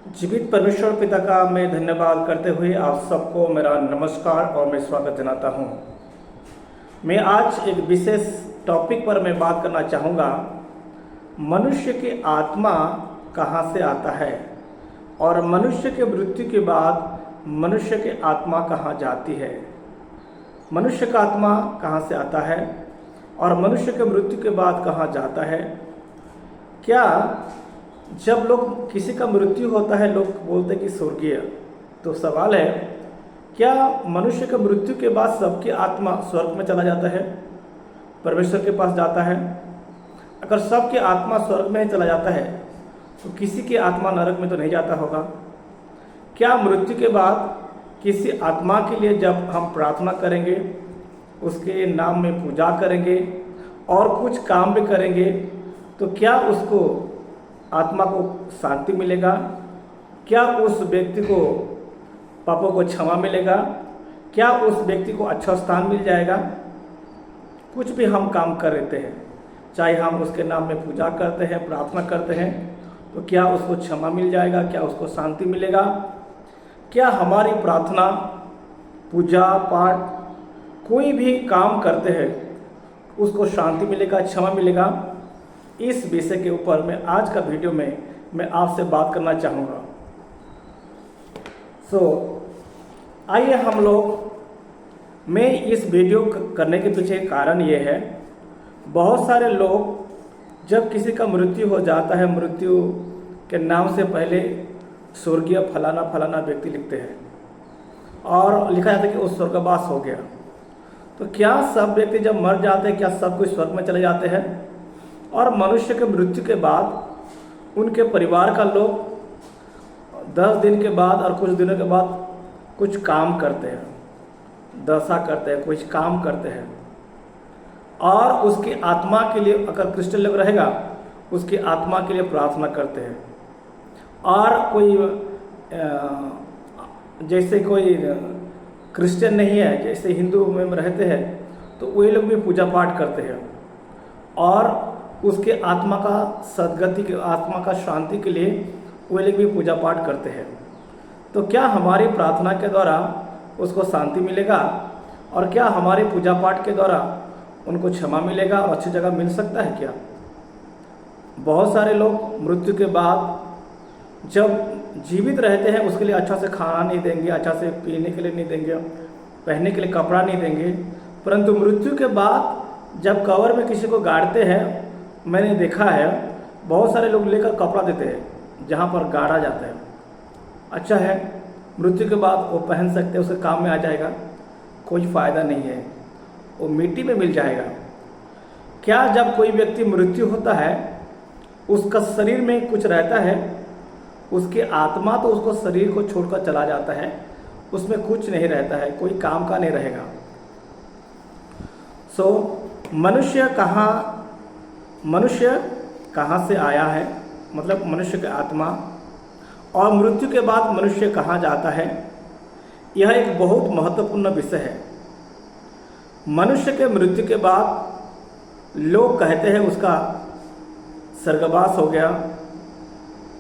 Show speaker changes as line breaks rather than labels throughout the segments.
जीवित परमेश्वर पिता का मैं धन्यवाद करते हुए आप सबको मेरा नमस्कार और मैं स्वागत जनाता हूँ। मैं आज एक विशेष टॉपिक पर मैं बात करना चाहूँगा। मनुष्य की आत्मा कहाँ से आता है और मनुष्य के मृत्यु के बाद मनुष्य की आत्मा कहाँ जाती है। मनुष्य का आत्मा कहाँ से आता है और मनुष्य के मृत्यु के बाद कहाँ जाता है। क्या जब लोग किसी का मृत्यु होता है लोग बोलते हैं कि स्वर्गीय, तो सवाल है क्या मनुष्य के मृत्यु के बाद सबकी आत्मा स्वर्ग में चला जाता है, परमेश्वर के पास जाता है। अगर सबकी आत्मा स्वर्ग में चला जाता है तो किसी की आत्मा नरक में तो नहीं जाता होगा। क्या मृत्यु के बाद किसी आत्मा के लिए जब हम प्रार्थना करेंगे, उसके नाम में पूजा करेंगे और कुछ काम भी करेंगे तो क्या उसको आत्मा को शांति मिलेगा? क्या उस व्यक्ति को पापों को क्षमा मिलेगा? क्या उस व्यक्ति को अच्छा स्थान मिल जाएगा? कुछ भी हम काम कर लेते हैं, चाहे हम उसके नाम में पूजा करते हैं, प्रार्थना करते हैं, तो क्या उसको क्षमा मिल जाएगा? क्या उसको शांति मिलेगा? क्या हमारी प्रार्थना, पूजा पाठ, कोई भी काम करते हैं उसको शांति मिलेगा, क्षमा मिलेगा? इस विषय के ऊपर मैं आज का वीडियो में मैं आपसे बात करना चाहूँगा। आइए हम लोग, मैं इस वीडियो करने के पीछे कारण ये है, बहुत सारे लोग जब किसी का मृत्यु हो जाता है, मृत्यु के नाम से पहले स्वर्गीय फलाना फलाना व्यक्ति लिखते हैं और लिखा जाता है कि वो स्वर्गवास हो गया। तो क्या सब व्यक्ति जब मर जाते हैं क्या सब कुछ स्वर्ग में चले जाते हैं? और मनुष्य के मृत्यु के बाद उनके परिवार का लोग 10 दिन के बाद और कुछ दिनों के बाद कुछ काम करते हैं, दशा करते हैं, कुछ काम करते हैं और उसकी आत्मा के लिए, अगर क्रिश्चियन लोग रहेगा, उसकी आत्मा के लिए प्रार्थना करते हैं। और कोई जैसे कोई क्रिश्चियन नहीं है, जैसे हिंदू में रहते हैं, तो वे लोग भी पूजा पाठ करते हैं और उसके आत्मा का सद्गति के, आत्मा का शांति के लिए वे लोग भी पूजा पाठ करते हैं। तो क्या हमारी प्रार्थना के द्वारा उसको शांति मिलेगा और क्या हमारी पूजा पाठ के द्वारा उनको क्षमा मिलेगा और अच्छी जगह मिल सकता है क्या? बहुत सारे लोग मृत्यु के बाद जब जीवित रहते हैं उसके लिए अच्छा से खाना नहीं देंगे, अच्छा से पीने के लिए नहीं देंगे, पहनने के लिए कपड़ा नहीं देंगे, परंतु मृत्यु के बाद जब कब्र में किसी को गाड़ते हैं, मैंने देखा है बहुत सारे लोग लेकर कपड़ा देते हैं जहाँ पर गाड़ा जाता है। अच्छा है, मृत्यु के बाद वो पहन सकते हैं, उसके काम में आ जाएगा, कोई फ़ायदा नहीं है, वो मिट्टी में मिल जाएगा। क्या जब कोई व्यक्ति मृत्यु होता है उसका शरीर में कुछ रहता है, उसकी आत्मा तो उसको शरीर को छोड़कर चला जाता है, उसमें कुछ नहीं रहता है, कोई काम का नहीं रहेगा। मनुष्य कहाँ से आया है, मतलब मनुष्य की आत्मा, और मृत्यु के बाद मनुष्य कहाँ जाता है, यह एक बहुत महत्वपूर्ण विषय है। मनुष्य के मृत्यु के बाद लोग कहते हैं उसका स्वर्गवास हो गया,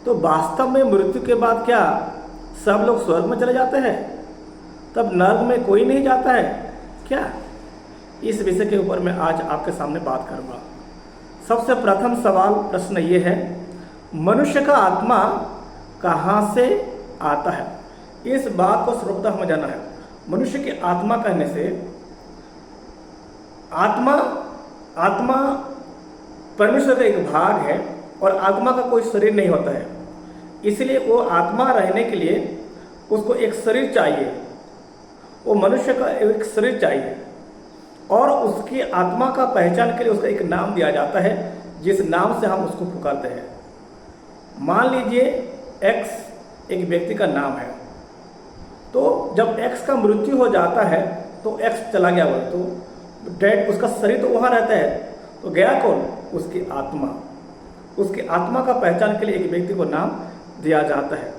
तो वास्तव में मृत्यु के बाद क्या सब लोग स्वर्ग में चले जाते हैं? तब नर्क में कोई नहीं जाता है क्या? इस विषय के ऊपर मैं आज आपके सामने बात करूँगा। सबसे प्रथम सवाल, प्रश्न ये है, मनुष्य का आत्मा कहाँ से आता है? इस बात को सर्वप्रथम हमें जानना है। मनुष्य की आत्मा कहने से आत्मा परमेश्वर का एक भाग है और आत्मा का कोई शरीर नहीं होता है, इसलिए वो आत्मा रहने के लिए उसको एक शरीर चाहिए, वो मनुष्य का एक शरीर चाहिए और उसकी आत्मा का पहचान के लिए उसका एक नाम दिया जाता है जिस नाम से हम उसको पुकारते हैं। मान लीजिए एक्स एक व्यक्ति का नाम है, तो जब एक्स का मृत्यु हो जाता है तो एक्स चला गया, वो तो डेड, उसका शरीर तो वहाँ रहता है, तो गया कौन? उसकी आत्मा। उसकी आत्मा का पहचान के लिए एक व्यक्ति को नाम दिया जाता है।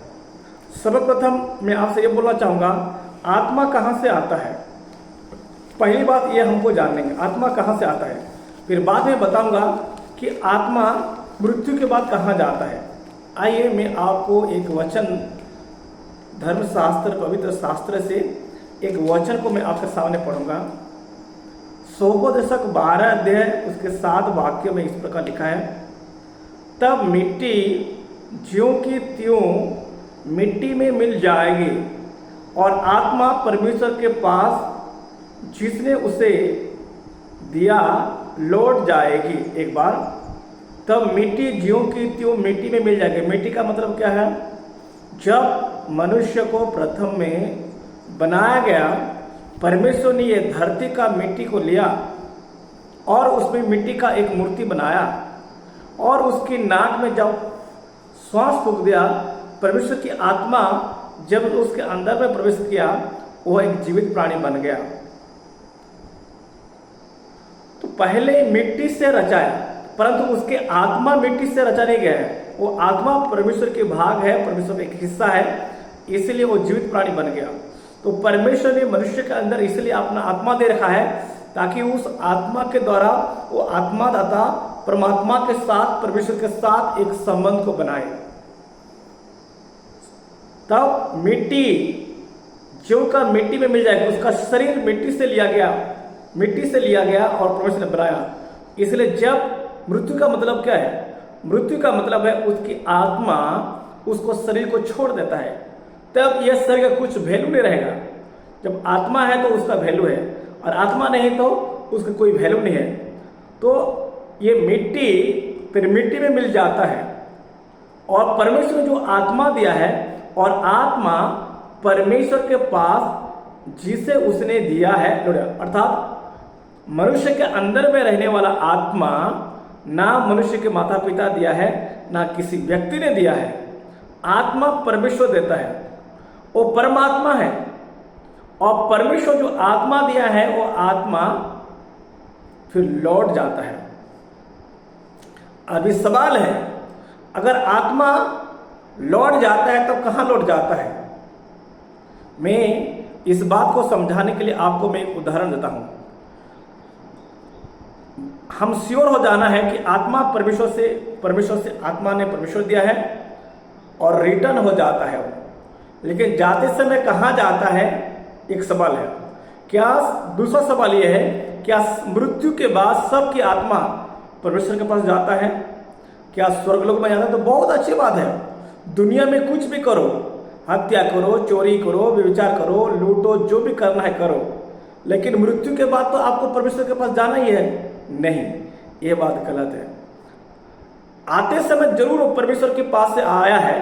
सर्वप्रथम मैं आपसे ये बोलना चाहूँगा, आत्मा कहाँ से आता है? पहली बात ये हमको जानने की, आत्मा कहाँ से आता है। फिर बाद में बताऊंगा कि आत्मा मृत्यु के बाद कहाँ जाता है। आइए मैं आपको एक वचन धर्मशास्त्र पवित्र शास्त्र से एक वचन को मैं आपके सामने पढ़ूंगा। सोपदेशक 12 अध्याय उसके 7 वाक्य में इस प्रकार लिखा है, तब मिट्टी ज्यों की त्यों मिट्टी में मिल जाएगी और आत्मा परमेश्वर के पास जिसने उसे दिया लौट जाएगी। एक बार, तब मिट्टी ज्यों की त्यों मिट्टी में मिल जाएगी। मिट्टी का मतलब क्या है? जब मनुष्य को प्रथम में बनाया गया, परमेश्वर ने ये धरती का मिट्टी को लिया और उसमें मिट्टी का एक मूर्ति बनाया और उसकी नाक में जब श्वास फूंक दिया, परमेश्वर की आत्मा जब उसके अंदर में प्रवेश किया, वह एक जीवित प्राणी बन गया। तो पहले मिट्टी से रचाया, परंतु उसके आत्मा मिट्टी से रचा नहीं गया है। वो आत्मा परमेश्वर के भाग है, परमेश्वर का एक हिस्सा है, इसलिए वो जीवित प्राणी बन गया। तो परमेश्वर ने मनुष्य के अंदर इसलिए अपना आत्मा दे रखा है ताकि उस आत्मा के द्वारा वो आत्मादाता परमात्मा के साथ, परमेश्वर के साथ एक संबंध को बनाए। तब मिट्टी ज्यों का मिट्टी में मिल जाएगा, उसका शरीर मिट्टी से लिया गया और परमेश्वर ने बनाया। इसलिए जब मृत्यु का मतलब क्या है? मृत्यु का मतलब है उसकी आत्मा उसको शरीर को छोड़ देता है, तब यह शरीर का कुछ वैल्यू नहीं रहेगा। जब आत्मा है तो उसका वैल्यू है और आत्मा नहीं तो उसका कोई वैल्यू नहीं है। तो ये मिट्टी फिर मिट्टी में मिल जाता है और परमेश्वर ने जो आत्मा दिया है और आत्मा परमेश्वर के पास जिसे उसने दिया है, अर्थात मनुष्य के अंदर में रहने वाला आत्मा ना मनुष्य के माता पिता दिया है, ना किसी व्यक्ति ने दिया है। आत्मा परमेश्वर देता है, वो परमात्मा है और परमेश्वर जो आत्मा दिया है वो आत्मा फिर लौट जाता है। अभी सवाल है, अगर आत्मा लौट जाता है तो कहां लौट जाता है? मैं इस बात को समझाने के लिए आपको मैं एक उदाहरण देता हूं। हम श्योर हो जाना है कि आत्मा परमेश्वर से आत्मा ने परमेश्वर दिया है और रिटर्न हो जाता है वो, लेकिन जाते समय कहां जाता है एक सवाल है। क्या दूसरा सवाल यह है, क्या मृत्यु के बाद सबकी आत्मा परमेश्वर के पास जाता है? क्या स्वर्गलोक में जाता है? तो बहुत अच्छी बात है। दुनिया में कुछ भी करो, हत्या करो, चोरी करो, व्यभिचार करो, लूटो, जो भी करना है करो, लेकिन मृत्यु के बाद तो आपको परमेश्वर के पास जाना ही है। नहीं, यह बात गलत है। आते समय जरूर वो परमेश्वर के पास से आया है,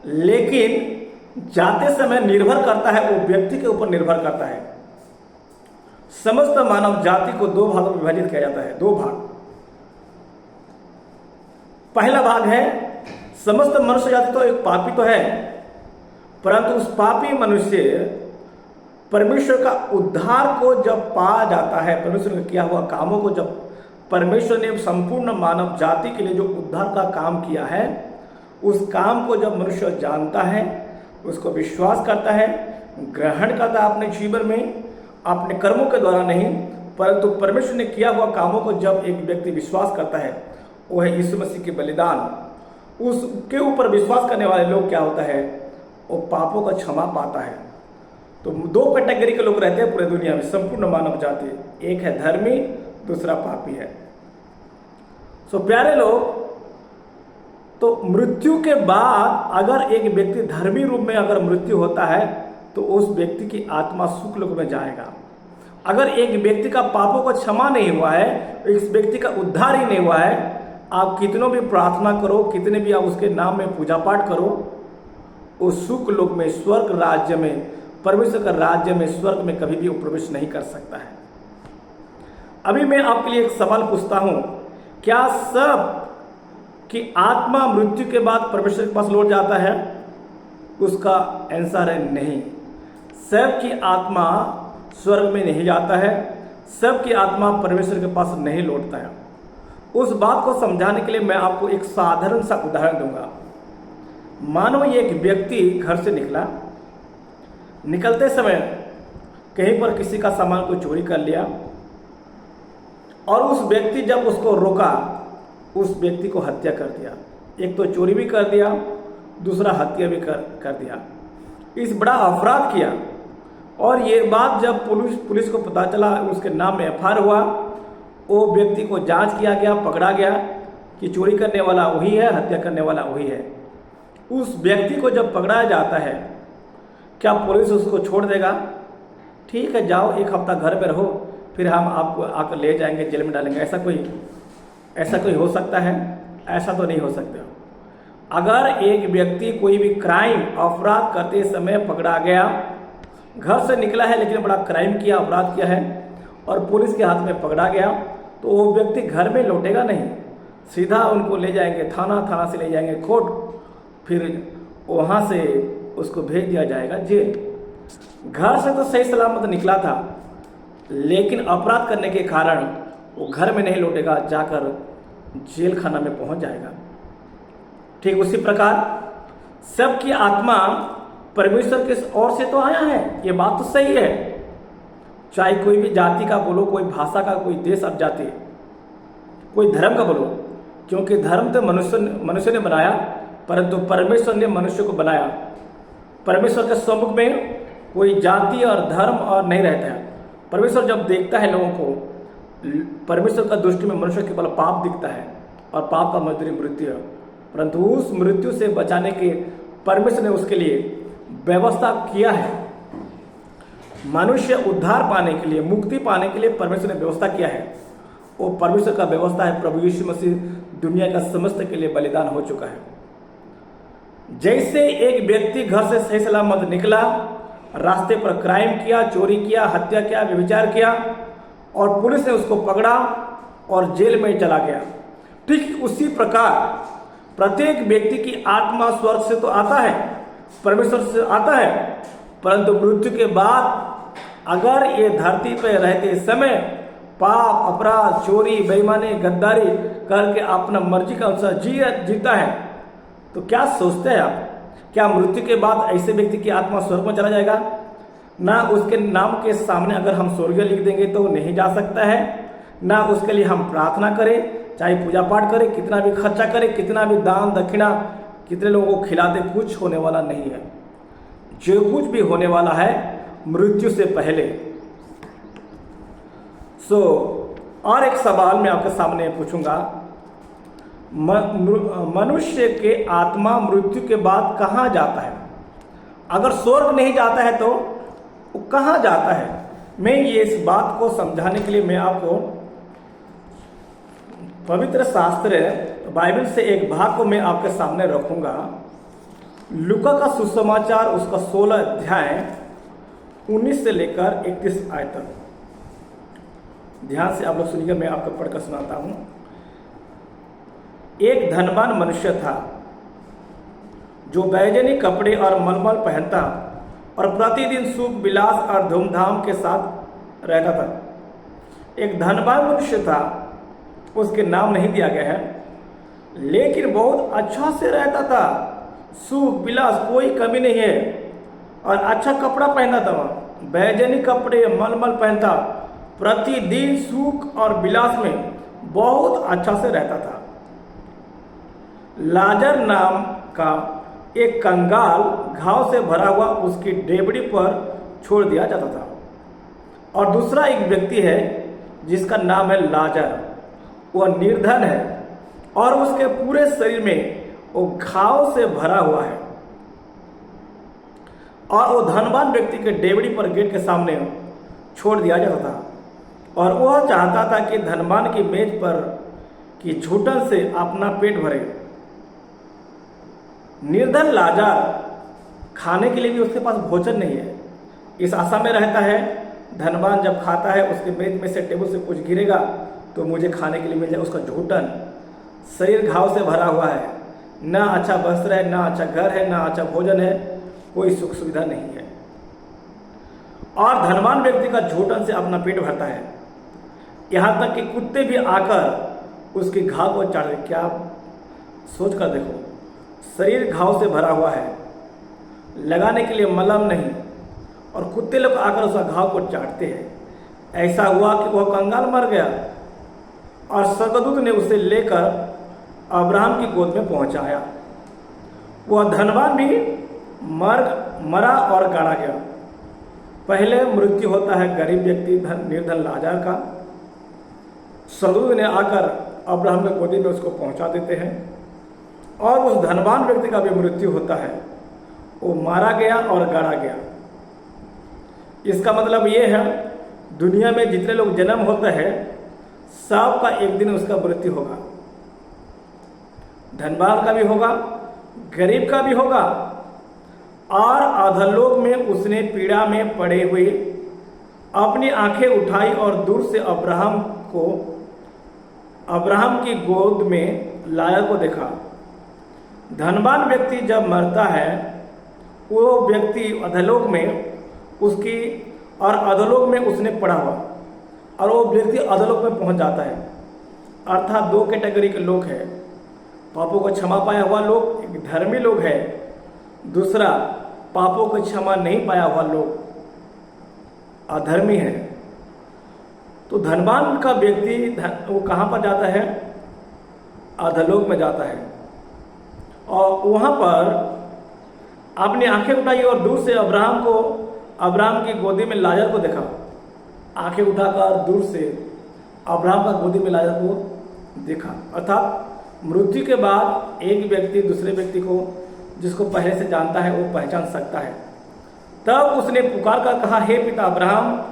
लेकिन जाते समय निर्भर करता है, वो व्यक्ति के ऊपर निर्भर करता है। समस्त मानव जाति को 2 भागों में विभाजित किया जाता है। 2 भाग। पहला भाग है, समस्त मनुष्य जाति तो एक पापी तो है, परंतु उस पापी मनुष्य परमेश्वर का उद्धार को जब पा जाता है, परमेश्वर ने किया हुआ कामों को जब परमेश्वर ने संपूर्ण मानव जाति के लिए जो उद्धार का काम किया है, उस काम को जब मनुष्य जानता है, उसको विश्वास करता है, ग्रहण करता है अपने जीवन में, अपने कर्मों के द्वारा नहीं, परंतु परमेश्वर ने किया हुआ कामों को जब एक व्यक्ति विश्वास करता है, वो है यीशु मसीह के बलिदान। उसके ऊपर विश्वास करने वाले लोग क्या होता है, वो पापों का क्षमा पाता है। तो 2 कैटेगरी के लोग रहते हैं पूरे दुनिया में, संपूर्ण मानव जाति। एक है धर्मी, दूसरा पापी है। सो प्यारे लोग, तो मृत्यु के बाद अगर एक व्यक्ति धर्मी रूप में अगर मृत्यु होता है तो उस व्यक्ति की आत्मा सुखलोक में जाएगा। अगर एक व्यक्ति का पापों को क्षमा नहीं हुआ है, इस व्यक्ति का उद्धार ही नहीं हुआ है, आप कितनों भी प्रार्थना करो, कितने भी आप उसके नाम में पूजा पाठ करो, उस सुखलोक में, स्वर्ग राज्य में, परमेश्वर का राज्य में, स्वर्ग में कभी भी वो प्रवेश नहीं कर सकता है। अभी मैं आपके लिए एक सवाल पूछता हूं, क्या सब की आत्मा मृत्यु के बाद परमेश्वर के पास लौट जाता है? उसका आंसर है नहीं। सब की आत्मा स्वर्ग में नहीं जाता है, सब की आत्मा परमेश्वर के पास नहीं लौटता है। उस बात को समझाने के लिए मैं आपको एक साधारण सा उदाहरण दूंगा। मानो ये एक व्यक्ति घर से निकलते समय कहीं पर किसी का सामान को चोरी कर लिया और उस व्यक्ति जब उसको रोका, उस व्यक्ति को हत्या कर दिया। एक तो चोरी भी कर दिया, दूसरा हत्या भी कर दिया। इस बड़ा अपराध किया। और ये बात जब पुलिस को पता चला, उसके नाम में एफआईआर हुआ, वो व्यक्ति को जांच किया गया, पकड़ा गया कि चोरी करने वाला वही है, हत्या करने वाला वही है। उस व्यक्ति को जब पकड़ा जाता है, क्या पुलिस उसको छोड़ देगा? ठीक है, जाओ 1 हफ्ता घर में रहो, फिर हम आपको आकर ले जाएंगे, जेल में डालेंगे। ऐसा कोई हो सकता है? ऐसा तो नहीं हो सकता। अगर एक व्यक्ति कोई भी क्राइम, अपराध करते समय पकड़ा गया, घर से निकला है लेकिन बड़ा क्राइम किया, अपराध किया है, और पुलिस के हाथ में पकड़ा गया, तो वो व्यक्ति घर में लौटेगा नहीं, सीधा उनको ले जाएंगे थाना से ले जाएंगे कोर्ट, फिर वहाँ से उसको भेज दिया जाएगा जेल। घर से तो सही सलामत निकला था, लेकिन अपराध करने के कारण वो घर में नहीं लौटेगा, जाकर जेल खाना में पहुंच जाएगा। ठीक उसी प्रकार सबकी आत्मा परमेश्वर के ओर से तो आया है, ये बात तो सही है। चाहे कोई भी जाति का बोलो, कोई भाषा का, कोई देश अब जाति, कोई धर्म का बोलो, क्योंकि धर्म तो मनुष्य ने बनाया, परंतु परमेश्वर ने मनुष्य को बनाया। परमेश्वर के सम्मुख में कोई जाति और धर्म और नहीं रहता है। परमेश्वर जब देखता है लोगों को, परमेश्वर का दृष्टि में मनुष्य केवल पाप दिखता है, और पाप का मजदूरी मृत्यु है। परंतु उस मृत्यु से बचाने के परमेश्वर ने उसके लिए व्यवस्था किया है। मनुष्य उद्धार पाने के लिए, मुक्ति पाने के लिए परमेश्वर ने व्यवस्था किया है। वो परमेश्वर का व्यवस्था है, प्रभु यीशु मसीह दुनिया का समस्त के लिए बलिदान हो चुका है। जैसे एक व्यक्ति घर से सही सलामत निकला, रास्ते पर क्राइम किया, चोरी किया, हत्या किया, व्यभिचार किया, और पुलिस ने उसको पकड़ा और जेल में चला गया, ठीक उसी प्रकार प्रत्येक व्यक्ति की आत्मा स्वर्ग से तो आता है, परमेश्वर से आता है, परंतु मृत्यु के बाद अगर ये धरती पर रहते समय पाप, अपराध, चोरी, बेईमानी, गद्दारी करके अपना मर्जी का अनुसार जीता है, तो क्या सोचते हैं आप? क्या मृत्यु के बाद ऐसे व्यक्ति की आत्मा स्वर्ग में चला जाएगा? ना उसके नाम के सामने अगर हम स्वर्गीय लिख देंगे तो नहीं जा सकता है, ना उसके लिए हम प्रार्थना करें, चाहे पूजा पाठ करें, कितना भी खर्चा करें, कितना भी दान दक्षिणा, कितने लोगों को खिलाते, कुछ होने वाला नहीं है। जो कुछ भी होने वाला है मृत्यु से पहले। और एक सवाल मैं आपके सामने पूछूंगा, मनुष्य के आत्मा मृत्यु के बाद कहाँ जाता है? अगर स्वर्ग नहीं जाता है तो वो कहाँ जाता है? मैं ये इस बात को समझाने के लिए मैं आपको पवित्र शास्त्र बाइबल से एक भाग को मैं आपके सामने रखूंगा। लूका का सुसमाचार, उसका 16 अध्याय 19 से लेकर 31 आयत तक। ध्यान से आप लोग सुनिए, मैं आपको पढ़कर सुनाता हूं। एक धनवान मनुष्य था जो बैजनी कपड़े और मलमल पहनता और प्रतिदिन सुख विलास और धूमधाम के साथ रहता था। एक धनवान मनुष्य था, उसके नाम नहीं दिया गया है, लेकिन बहुत अच्छा से रहता था, सुख विलास कोई कमी नहीं है, और अच्छा कपड़ा पहनता था, बैजनी कपड़े मलमल पहनता, प्रतिदिन सुख और विलास में बहुत अच्छा से रहता था। लाजर नाम का एक कंगाल घाव से भरा हुआ उसकी डेबड़ी पर छोड़ दिया जाता था। और दूसरा एक व्यक्ति है जिसका नाम है लाजर, वह निर्धन है और उसके पूरे शरीर में वो घाव से भरा हुआ है, और वो धनवान व्यक्ति के डेबड़ी पर गेट के सामने छोड़ दिया जाता था। और वह चाहता था कि धनवान की मेज पर की झूठन से अपना पेट भरे। निर्धन लाजर खाने के लिए भी उसके पास भोजन नहीं है, इस आशा में रहता है धनवान जब खाता है उसके मेज में से टेबल से कुछ गिरेगा तो मुझे खाने के लिए मिल जाए। उसका झूठन, शरीर घाव से भरा हुआ है, ना अच्छा वस्त्र है, ना अच्छा घर है, ना अच्छा भोजन है, कोई सुख सुविधा नहीं है। और धनवान व्यक्ति का झूठन से अपना पेट भरता है, यहाँ तक कि कुत्ते भी आकर उसके घाव को चाटते। क्या सोच कर देखो, शरीर घाव से भरा हुआ है, लगाने के लिए मलहम नहीं, और कुत्ते लोग आकर उसका घाव को चाटते हैं। ऐसा हुआ कि वह कंगाल मर गया और स्वर्गदूत ने उसे लेकर अब्राहम की गोद में पहुंचाया। वह धनवान भी मरा और गाड़ा गया। पहले मृत्यु होता है गरीब व्यक्ति निर्धन लाजर का। स्वर्गदूत ने आकर अब्राहम के गोदी में उसको पहुंचा देते हैं। और उस धनवान व्यक्ति का भी मृत्यु होता है, वो मारा गया और गाड़ा गया। इसका मतलब ये है, दुनिया में जितने लोग जन्म होते हैं सबका एक दिन उसका मृत्यु होगा। धनवान का भी होगा, गरीब का भी होगा। और अधोलोक में उसने पीड़ा में पड़े हुए अपनी आंखें उठाई और दूर से अब्राहम की गोद में लाजर को देखा। धनवान व्यक्ति जब मरता है, वो व्यक्ति अधोलोक में उसकी और अधोलोक में उसने पड़ा हुआ, और वो व्यक्ति अधोलोक में पहुंच जाता है। अर्थात दो कैटेगरी के लोग हैं, पापों को क्षमा पाया हुआ लोग, एक धर्मी लोग है, दूसरा पापों को क्षमा नहीं पाया हुआ लोग अधर्मी है। तो धनवान का व्यक्ति वो कहाँ पर जाता है? अधोलोक में जाता है। और वहाँ पर आपने आंखें उठाई और दूर से अब्राहम की गोदी में लाजर को देखा। आंखें उठाकर दूर से अब्राहम का गोदी में लाजर को देखा। अर्थात मृत्यु के बाद एक व्यक्ति दूसरे व्यक्ति को, जिसको पहले से जानता है, वो पहचान सकता है। तब उसने पुकार कर कहा, हे पिता अब्राहम,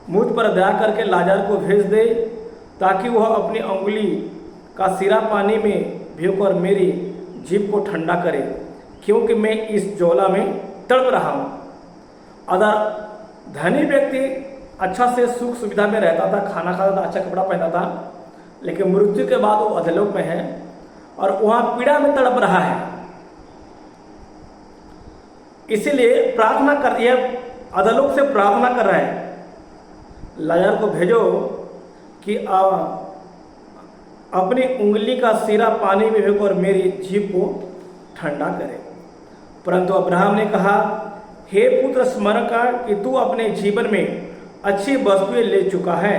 मुझ पर दया करके लाजर को भेज दे, ताकि वह अपनी अंगुली का सिरा पानी में भिगोकर मेरी जीभ को ठंडा करे, क्योंकि मैं इस ज्वाला में तड़प रहा हूँ। अगर धनी व्यक्ति अच्छा से सुख सुविधा में रहता था, खाना खाता था, अच्छा कपड़ा पहनता था, लेकिन मृत्यु के बाद वो अधोलोक में है और वहाँ पीड़ा में तड़प रहा है। इसीलिए प्रार्थना कर, यह अधोलोक से प्रार्थना कर रहा है, लाजर को भेजो कि अपनी उंगली का सिरा पानी में भिगोकर मेरी जीभ को ठंडा करे। परंतु अब्राहम ने कहा, हे पुत्र, स्मरण कर कि तू अपने जीवन में अच्छी वस्तुएं ले चुका है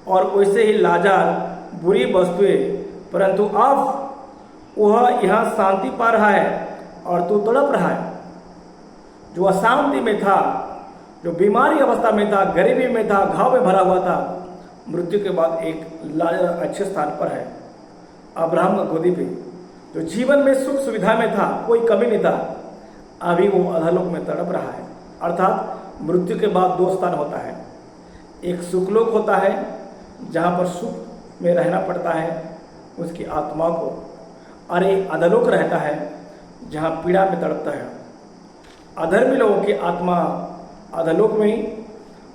और वैसे ही लाजर बुरी वस्तुएं, परंतु अब वह यहाँ शांति पा रहा है और तू तड़प रहा है। जो अशांति में था, जो बीमारी अवस्था में था, गरीबी में था, घाव में भरा हुआ था, मृत्यु के बाद एक लाजर अच्छे स्थान पर है, अब्राहम का गोदी पे। जो जीवन में सुख सुविधा में था, कोई कमी नहीं था, अभी वो अधोलोक में तड़प रहा है। अर्थात मृत्यु के बाद दो स्थान होता है, एक सुखलोक होता है जहाँ पर सुख में रहना पड़ता है उसकी आत्मा को, और एक अधोलोक रहता है जहाँ पीड़ा में तड़पता है। अधर्मी लोगों की आत्मा अधोलोक में,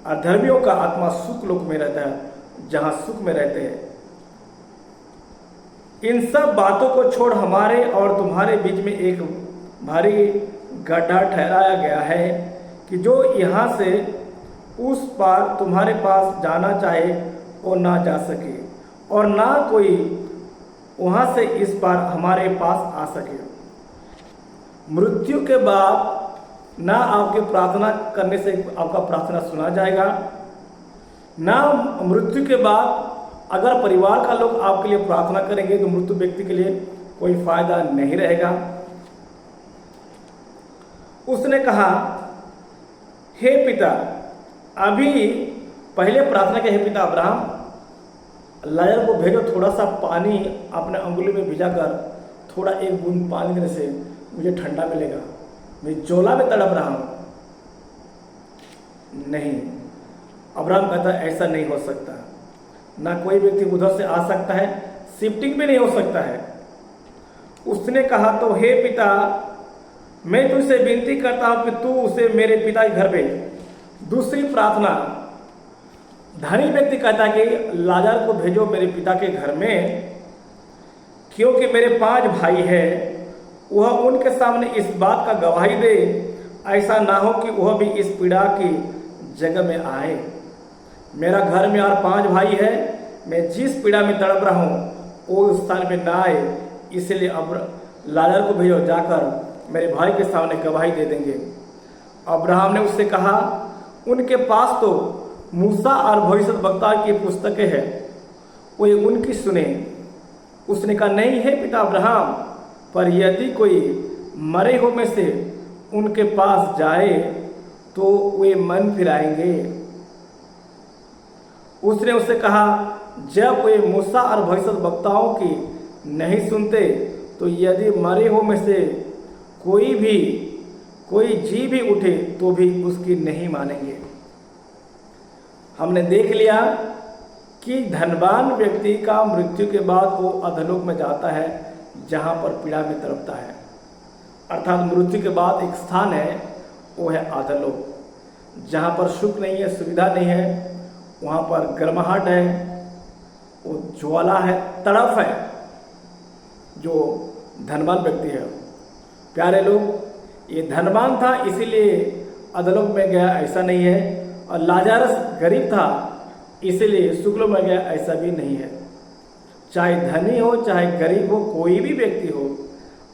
अधर्मियों का आत्मा सुख लोक में रहता है जहाँ सुख में रहते हैं। इन सब बातों को छोड़ हमारे और तुम्हारे बीच में एक भारी गड्ढा ठहराया गया है कि जो यहाँ से उस पार तुम्हारे पास जाना चाहे वो ना जा सके, और ना कोई वहाँ से इस पार हमारे पास आ सके। मृत्यु के बाद ना आपके प्रार्थना करने से आपका प्रार्थना सुना जाएगा, ना मृत्यु के बाद अगर परिवार का लोग आपके लिए प्रार्थना करेंगे तो मृत्यु व्यक्ति के लिए कोई फायदा नहीं रहेगा। उसने कहा, हे पिता, अभी पहले प्रार्थना के, हे पिता अब्राहम, लाजर को भेजो, थोड़ा सा पानी अपने अंगुली में भिजाकर थोड़ा एक बूंद पानी देने से मुझे ठंडा मिलेगा, मैं ज्वाला में तड़प रहा हूं। नहीं, अब्राहम कहता ऐसा नहीं हो सकता, ना कोई व्यक्ति उधर से आ सकता है, शिफ्टिंग भी नहीं हो सकता है। उसने कहा, तो हे पिता, मैं तुझसे विनती करता हूं कि तू उसे मेरे पिता के घर भेज। दूसरी प्रार्थना, धनी व्यक्ति कहता कि लाजर को भेजो मेरे पिता के घर में, क्योंकि मेरे 5 भाई हैं, वह उनके सामने इस बात का गवाही दे, ऐसा ना हो कि वह भी इस पीड़ा की जगह में आए। मेरा घर में और 5 भाई है, मैं जिस पीड़ा में तड़प रहा हूँ वो उस स्थान में ना आए, इसलिए अब लाजर को भेजो, जाकर मेरे भाई के सामने गवाही दे देंगे। अब्राहम ने उससे कहा, उनके पास तो मूसा और भविष्यद्वक्ता की पुस्तकें हैं, वे उनकी सुने। उसने कहा, नहीं है पिता अब्राहम, पर यदि कोई मरे हुए में से उनके पास जाए तो वे मन फिराएंगे। उसने उससे कहा, जब वे मूसा और भविष्यद्वक्ताओं की नहीं सुनते तो यदि मरे हुए में से कोई जी भी उठे तो भी उसकी नहीं मानेंगे। हमने देख लिया कि धनवान व्यक्ति का मृत्यु के बाद वो अधोलोक में जाता है, जहाँ पर पीड़ा में तड़पता है। अर्थात मृत्यु के बाद एक स्थान है, वो है अधोलोक, जहाँ पर सुख नहीं है, सुविधा नहीं है, वहाँ पर गर्माहट है, वो ज्वाला है, तड़प है जो धनवान व्यक्ति है। प्यारे लोग, ये धनवान था इसीलिए अधोलोक में गया, ऐसा नहीं है, और लाजारस गरीब था इसीलिए सुखलोक में गया, ऐसा भी नहीं है। चाहे धनी हो चाहे गरीब हो, कोई भी व्यक्ति हो,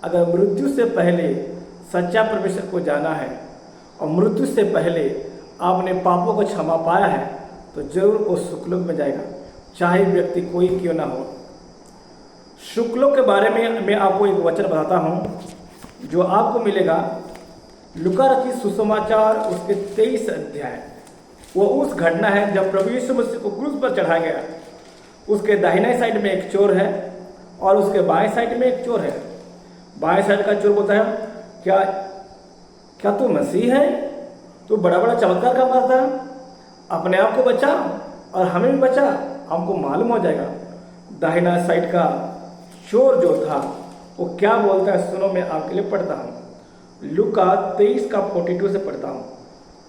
अगर मृत्यु से पहले सच्चा परमेश्वर को जाना है और मृत्यु से पहले आपने पापों को क्षमा पाया है तो जरूर वो सुखलोक में जाएगा, चाहे व्यक्ति कोई क्यों ना हो। सुखलोक के बारे में मैं आपको एक वचन बताता हूँ जो आपको मिलेगा लूका रचित सुसमाचार उसके 23 अध्याय। वो उस घटना है जब प्रभु यीशु मसीह को क्रूस पर चढ़ाया गया। उसके दाहिने साइड में एक चोर है और उसके बाएं साइड में एक चोर है। बाएं साइड का चोर बोलता है, क्या तू मसीह है? तू बड़ा बड़ा चमत्कार का करता है, अपने आप को बचा और हमें भी बचा, हमको मालूम हो जाएगा। दाहिना साइड का चोर जो था वो क्या बोलता है, सुनो, मैं आपके लिए पढ़ता हूँ। लूका 23 का 42 से पढ़ता हूँ।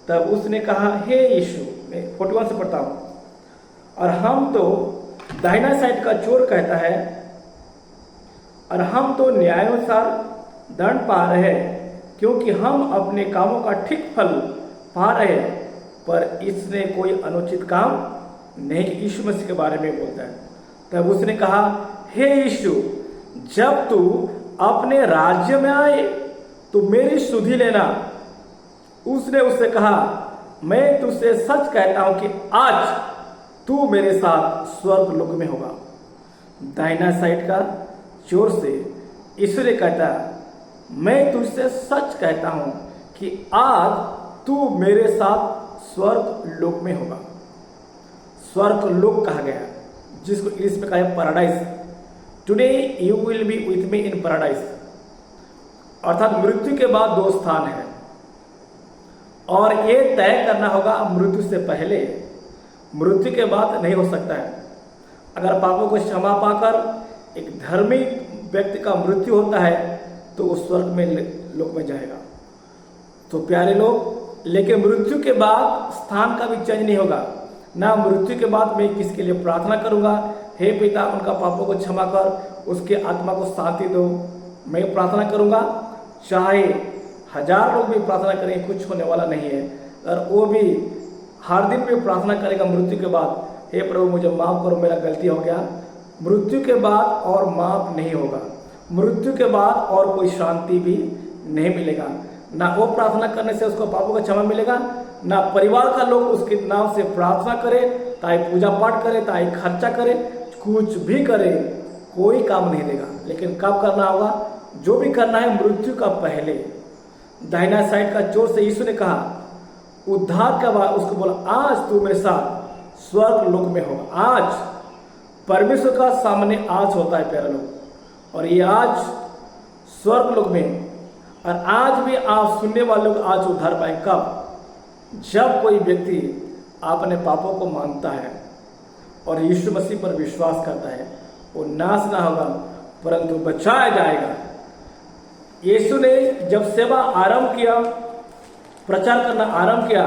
तब उसने कहा, हे यीशु, मैं 41 से पढ़ता हूँ। और हम तो, दाहिना साइड का चोर कहता है, और हम तो न्यायानुसार दंड पा रहे हैं क्योंकि हम अपने कामों का ठीक फल पा रहे हैं, पर इसने कोई अनुचित काम नहीं। यीशु मसीह के बारे में बोलता है। तब उसने कहा, हे यीशु, जब तू अपने राज्य में आए तो मेरी सुधि लेना। उसने उससे कहा, मैं तुझसे सच कहता हूं कि आज तू मेरे साथ स्वर्ग लोक में होगा। दाहिना साइड का चोर से ईश्वर कहता है, मैं तुझसे सच कहता हूं कि आज तू मेरे साथ स्वर्ग लोक में होगा। स्वर्ग लोक कहा गया, जिसको इंग्लिश में कहा है paradise. Today you will be with me in paradise. अर्थात मृत्यु के बाद 2 स्थान है और ये तय करना होगा मृत्यु से पहले, मृत्यु के बाद नहीं हो सकता है। अगर पापों को क्षमा पाकर एक धर्मी व्यक्ति का मृत्यु होता है तो उस स्वर्ग में लोक में जाएगा। तो प्यारे लोग, लेकिन मृत्यु के बाद स्थान का भी चेंज नहीं होगा। ना मृत्यु के बाद मैं किसके लिए प्रार्थना करूंगा, हे पिता उनका पापों को क्षमा कर, उसके आत्मा को शांति दो, मैं प्रार्थना करूंगा। चाहे 1000 लोग भी प्रार्थना करें, कुछ होने वाला नहीं है। और वो भी हर दिन भी प्रार्थना करेगा मृत्यु के बाद, हे प्रभु मुझे माफ करो, मेरा गलती हो गया। मृत्यु के बाद और माफ नहीं होगा। मृत्यु के बाद और कोई शांति भी नहीं मिलेगा। ना वो प्रार्थना करने से उसको पापों का क्षमा मिलेगा, ना परिवार का लोग उसके नाम से प्रार्थना करे, चाहे पूजा पाठ करे, चाहे खर्चा करे, कुछ भी करे, कोई काम नहीं देगा। लेकिन कब करना होगा? जो भी करना है मृत्यु का पहले। दाहिना साइड का चोर से यीशु ने कहा, उद्धार के बाद उसको बोला, आज तू मेरे साथ स्वर्ग लोक में होगा। आज परमेश्वर का सामने आज होता है प्यारे लोग, और ये आज स्वर्ग लोक में। और आज भी आप सुनने वाले लोग आज उद्धार पाए। कब? जब कोई व्यक्ति अपने पापों को मानता है और यीशु मसीह पर विश्वास करता है, वो नाश ना होगा परंतु बचाया जाएगा। यीशु ने जब सेवा आरंभ किया, प्रचार करना आरंभ किया,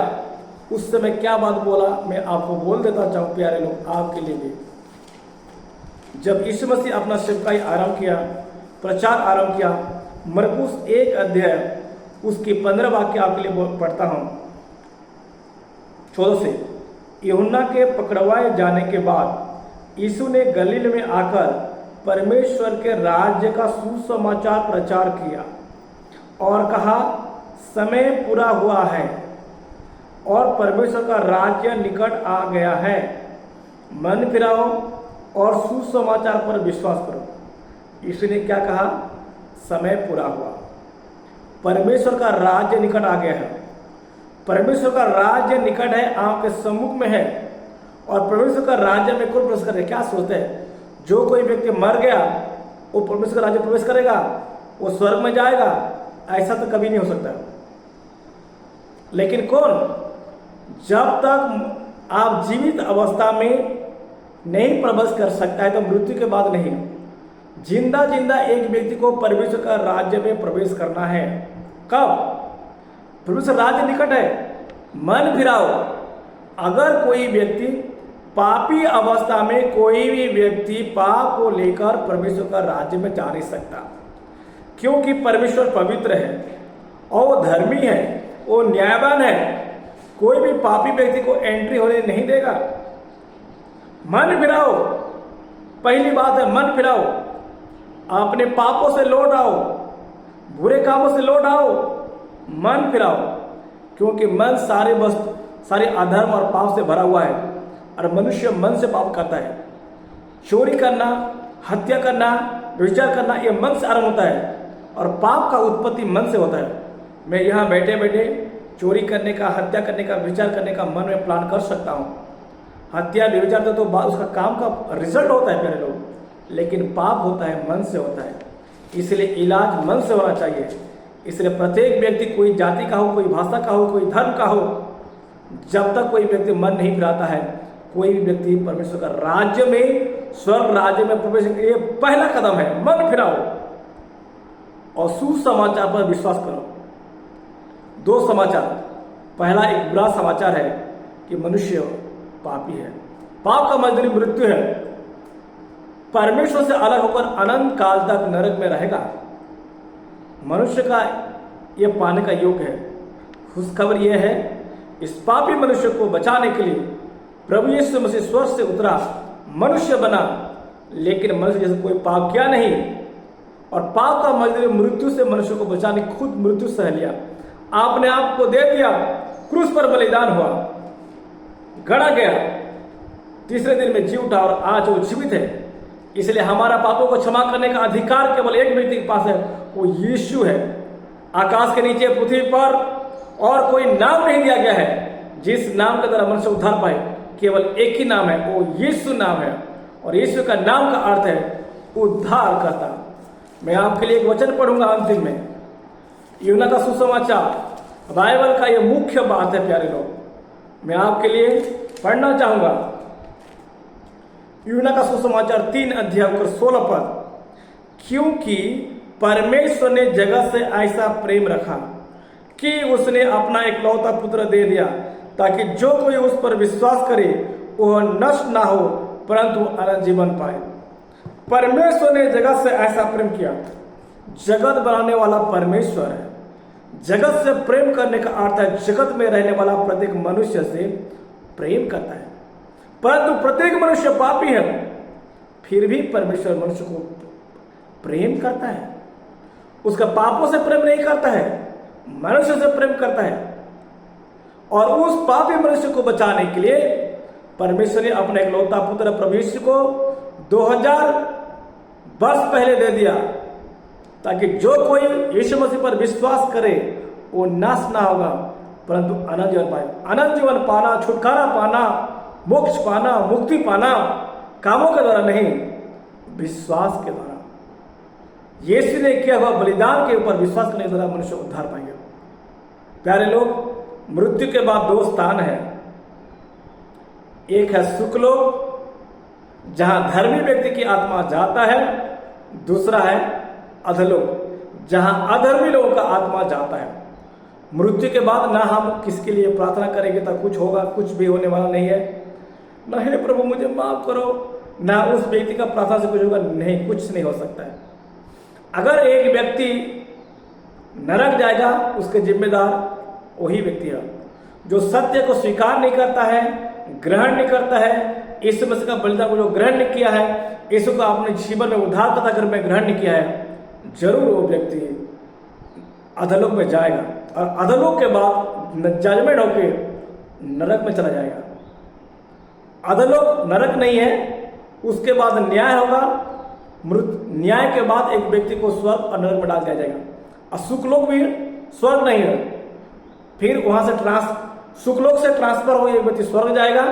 उस समय क्या बात बोला मैं आपको बोल देता चाहूँ प्यारे लोग, आपके लिए भी। जब यीशु मसीह अपना सेवकाई आरंभ किया, प्रचार आरंभ किया, मरकुस 1 अध्याय उसकी 15 वाक्य आपके लिए पढ़ता हूँ 14 से। यूहन्ना के पकड़वाए जाने के बाद यीशु ने गलील में आकर परमेश्वर के राज्य का सुसमाचार प्रचार किया और कहा, समय पूरा हुआ है और परमेश्वर का राज्य निकट आ गया है। मन फिराओ और सुसमाचार पर विश्वास करो। इसने क्या कहा? समय पूरा हुआ, परमेश्वर का राज्य निकट आ गया है। परमेश्वर का राज्य निकट है, आपके सम्मुख में है। और परमेश्वर का राज्य में कौन प्रवेश करे? क्या सोचते हैं? जो कोई व्यक्ति मर गया वो परमेश्वर का राज्य प्रवेश करेगा, वो स्वर्ग में जाएगा? ऐसा तो कभी नहीं हो सकता। लेकिन कौन? जब तक आप जीवित अवस्था में नहीं प्रवेश कर सकता है तो मृत्यु के बाद नहीं। जिंदा जिंदा एक व्यक्ति को परमेश्वर का राज्य में प्रवेश करना है। कब? परमेश्वर राज्य निकट है। मन फिराओ। अगर कोई व्यक्ति पापी अवस्था में, कोई भी व्यक्ति पाप को लेकर परमेश्वर का राज्य में जा नहीं सकता, क्योंकि परमेश्वर पवित्र है और वो धर्मी है, वो न्यायवान है। कोई भी पापी व्यक्ति को एंट्री होने नहीं देगा। मन फिराओ। पहली बात है मन फिराओ, अपने पापों से लौट आओ, बुरे कामों से लौट आओ, मन फिराओ। क्योंकि मन सारे अधर्म और पाप से भरा हुआ है और मनुष्य मन से पाप करता है। चोरी करना, हत्या करना, व्यभिचार करना, यह मन से आरंभ होता है और पाप का उत्पत्ति मन से होता है। मैं यहाँ बैठे बैठे चोरी करने का, हत्या करने का, व्यभिचार करने का मन में प्लान कर सकता हूँ। हत्या व्यभिचार तो उसका काम का रिजल्ट होता है प्यारे लोग, लेकिन पाप होता है मन से होता है। इसलिए इलाज मन से होना चाहिए। इसलिए प्रत्येक व्यक्ति, कोई जाति का हो, कोई भाषा का हो, कोई धर्म का हो, जब तक कोई व्यक्ति मन नहीं फिराता है, कोई भी व्यक्ति परमेश्वर का राज्य में, स्वर्ग राज्य में प्रवेश, ये पहला कदम है। मन फिराओ और सुसमाचार पर विश्वास करो। दो समाचार। पहला एक बुरा समाचार है कि मनुष्य पापी है, पाप का मजदूरी मृत्यु है, परमेश्वर से अलग होकर अनंत काल तक नरक में रहेगा। मनुष्य का यह पाने का योग्य है। खुशखबर यह है, इस पापी मनुष्य को बचाने के लिए प्रभु यीशु मसीह स्वर्ग से उतरा, मनुष्य बना, लेकिन मनुष्य जैसे कोई पाप किया नहीं और पाप का मजदूरी मृत्यु से मनुष्य को बचाने खुद मृत्यु सह लिया, आपने आप को दे दिया, क्रूस पर बलिदान हुआ, गड़ा गया, तीसरे दिन में जी उठा और आज वो जीवित है। इसलिए हमारा पापों को क्षमा करने का अधिकार केवल एक व्यक्ति के पास है, वो यीशु है। आकाश के नीचे, पृथ्वी पर और कोई नाम नहीं दिया गया है जिस नाम के द्वारा मनुष्य उद्धार पाए। केवल एक ही नाम है, वो यीशु नाम है। और यीशु का नाम का अर्थ है उद्धार करता। मैं आपके लिए एक वचन पढ़ूंगा अंतिम में, यूहन्ना का सुसमाचार, बाइबल का यह मुख्य बात है प्यारे लोग। मैं आपके लिए पढ़ना चाहूंगा यूहन्ना का सुसमाचार 3 अध्याय और 16 पद। क्योंकि परमेश्वर ने जगत से ऐसा प्रेम रखा कि उसने अपना एकलौता पुत्र दे दिया, ताकि जो कोई उस पर विश्वास करे वह नष्ट ना हो परंतु अनंत जीवन पाए। परमेश्वर ने जगत से ऐसा प्रेम किया। जगत बनाने वाला परमेश्वर है। जगत से प्रेम करने का अर्थ है जगत में रहने वाला प्रत्येक मनुष्य से प्रेम करता है। परंतु प्रत्येक मनुष्य पापी है, फिर भी परमेश्वर मनुष्य को प्रेम करता है। उसका पापों से प्रेम नहीं करता है, मनुष्य से प्रेम करता है। और उस पापी मनुष्य को बचाने के लिए परमेश्वर ने अपने एकलौता पुत्र प्रभु यीशु को 2000 वर्ष पहले दे दिया, ताकि जो कोई यीशु मसीह पर विश्वास करे वो नाश ना होगा परंतु अनंत जीवन पाए। अनंत जीवन पाना, छुटकारा पाना, मोक्ष पाना, मुक्ति पाना कामों के द्वारा नहीं, विश्वास के द्वारा। यीशु ने किया हुआ बलिदान के ऊपर विश्वास करने के द्वारा मनुष्य उद्धार पाएंगे। प्यारे लोग, मृत्यु के बाद 2 स्थान है। एक है सुखलोक, जहां धर्मी व्यक्ति की आत्मा जाता है। दूसरा है अधलोक, जहां अधर्मी लोगों का आत्मा जाता है। मृत्यु के बाद ना हम किसके लिए प्रार्थना करेंगे तो कुछ होगा, कुछ भी होने वाला नहीं है। ना हे प्रभु मुझे माफ करो, ना उस व्यक्ति का प्रार्थना से कुछ होगा, नहीं, कुछ नहीं हो सकता है। अगर एक व्यक्ति नरक जाएगा, उसके जिम्मेदार वही व्यक्ति है जो सत्य को स्वीकार नहीं करता है, ग्रहण नहीं करता है। यीशु मसीह का बलिदान को जो ग्रहण नहीं किया है, यीशु को अपने जीवन में उद्धारकर्ता के रूप में ग्रहण नहीं किया है, जरूर वो व्यक्ति अधलोक में जाएगा और अधलोक के बाद जजमेंट होकर नरक में चला जाएगा। अधलोक नरक नहीं है, उसके बाद न्याय होगा, न्याय के बाद एक व्यक्ति को स्वर्ग और नरक में डाल दिया जाएगा, और सुखलोक भी स्वर्ग नहीं है। फिर वहां से सुखलोक से ट्रांसफर हो एक व्यक्ति स्वर्ग जाएगा,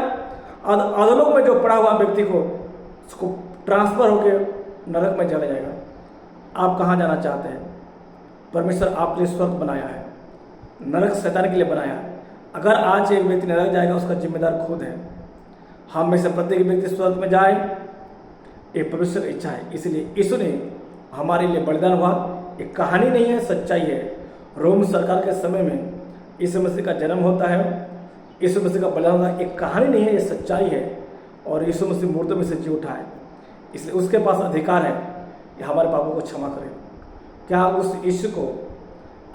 और अधोलोक में जो पड़ा हुआ व्यक्ति को उसको ट्रांसफर होकर नरक में चला जाएगा। आप कहाँ जाना चाहते हैं? परमेश्वर आपके लिए स्वर्ग बनाया है, नरक शैतान के लिए बनाया है। अगर आज एक व्यक्ति नरक जाएगा, उसका जिम्मेदार खुद है। हम में से प्रत्येक व्यक्ति स्वर्ग में जाए, ये परमेश्वर की इच्छा है। इसलिए यीशु ने हमारे लिए बलिदान हुआ। एक कहानी नहीं है, सच्चाई है। रोम सरकार के समय में यीशु मसीह का जन्म होता है, यीशु मसीह का बलिदान होता है। एक कहानी नहीं है, ये सच्चाई है। और यीशु मसीह मूर्तों में से जी उठा है, इसलिए उसके पास अधिकार है कि हमारे पापों को क्षमा करे। क्या उस यीशु को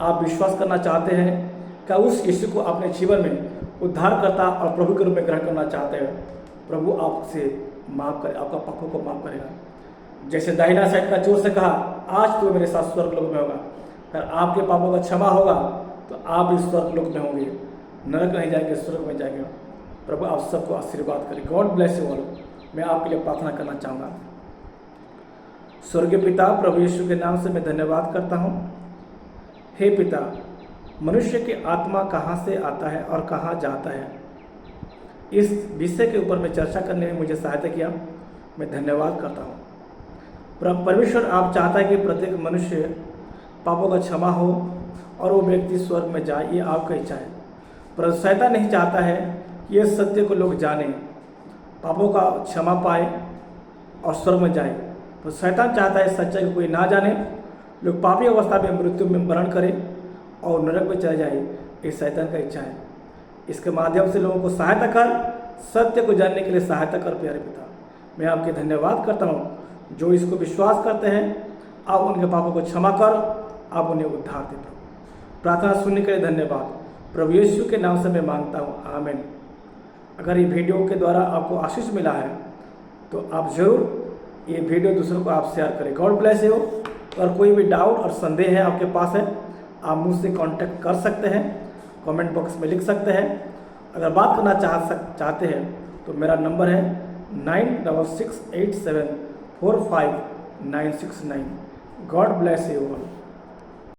आप विश्वास करना चाहते हैं? क्या उस यीशु को अपने जीवन में उद्धारकर्ता और प्रभु के रूप में ग्रहण करना चाहते हैं? प्रभु आपसे माफ करे, आपका पापों को माफ करेगा। जैसे दाहिना साइड का चोर से कहा, आज तो मेरे साथ स्वर्ग लोक में होगा। अगर आपके पापों का क्षमा होगा तो आप इस स्वर्ग लोक में होंगे, नरक नहीं जाएंगे, स्वर्ग में जाएंगे। प्रभु आप सबको आशीर्वाद करें। God bless you all. मैं आपके लिए प्रार्थना करना चाहूँगा। स्वर्गीय पिता, प्रभु यीशु के नाम से मैं धन्यवाद करता हूँ। हे पिता, मनुष्य की आत्मा कहाँ से आता है और कहाँ जाता है, इस विषय के ऊपर मैं चर्चा करने में मुझे सहायता किया, मैं धन्यवाद करता हूँ। परमेश्वर आप चाहता है कि प्रत्येक मनुष्य पापों का क्षमा हो और वो व्यक्ति स्वर्ग में जाए, ये आपका इच्छा है। पर शैतान नहीं चाहता है कि ये सत्य को लोग जाने, पापों का क्षमा पाए और स्वर्ग में जाए। तो शैतान चाहता है सच्चाई को कोई ना जाने, लोग पापी अवस्था में मृत्यु में मरण करें और नरक में चले जाए। ये शैतान का इच्छा है। इसके माध्यम से लोगों को सहायता कर, सत्य को जानने के लिए सहायता कर। प्यारे पिता, मैं आपके धन्यवाद करता हूँ। जो इसको विश्वास करते हैं, आप उनके पापों को क्षमा कर, आप उन्हें उद्धार दे। प्रार्थना सुनने के लिए धन्यवाद। प्रभु यीशु के नाम से मैं मांगता हूँ, आमीन। अगर ये वीडियो के द्वारा आपको आशीष मिला है तो आप जरूर ये वीडियो दूसरों को आप शेयर करें। God bless you. और कोई भी डाउट और संदेह है आपके पास है, आप मुझसे कांटेक्ट कर सकते हैं, कमेंट बॉक्स में लिख सकते हैं। अगर बात करना चाहते हैं तो मेरा नंबर है 9668745969। God bless you all.